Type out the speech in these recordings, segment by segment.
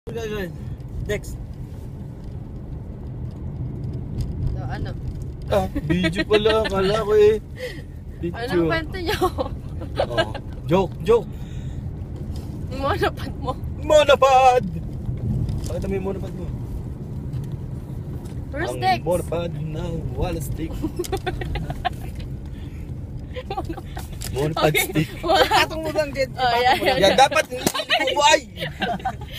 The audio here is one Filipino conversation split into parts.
Gagawin. Next. So, ano? Video pala. Kala ko eh. Video. Anong kwento nyo? Oh. Joke. Yung monopod mo. Monopod! Pakita mo yung monopod mo. First Ang next. monopod ng wala stick. Monopod Okay. stick. Patong mo lang din. Yan dapat hindi mo ay.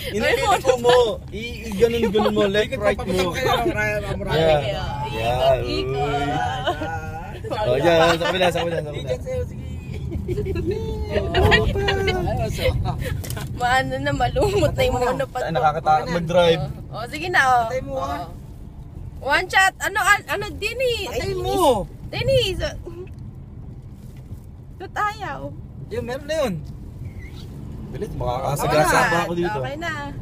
Hindi mo. I-ganun mo. Left right mo. Okay, Yeah. ikot. Oh, yan. Sa kabila. Maano na, malumot na yung monopod mo. Nakakatakot mag-drive. Oh, sige na, oh. Patay mo, Oh. One shot. Ano, Dini? Patay mo. Dini. Ba't ayaw? Yung meron na yun. Bilis, makakasagasa pa ako dito. Okay na.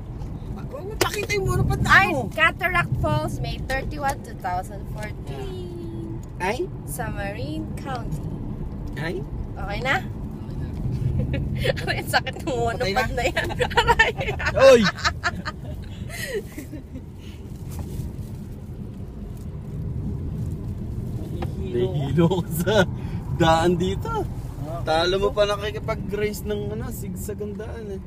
Huwag mo pakita yung monopod na Ay, ano. Cataract Falls, May 31, 2014. Ay? Sa Marin County. Ay? Okay na? Aray, sakit ng monopod Patay na? na yan. Aray. Oy! Nahihilo ko sa daan dito. Talo mo pa nakikipag-race ng sigsag ang daan eh.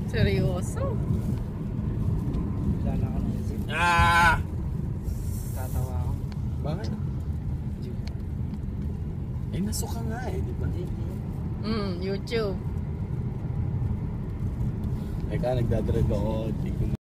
Seryoso? Wala na ako ng isip. Tatawa ako. Bakit? Eh, nasuka nga eh, di ba? YouTube. Teka, nagdadrive ako. Di ko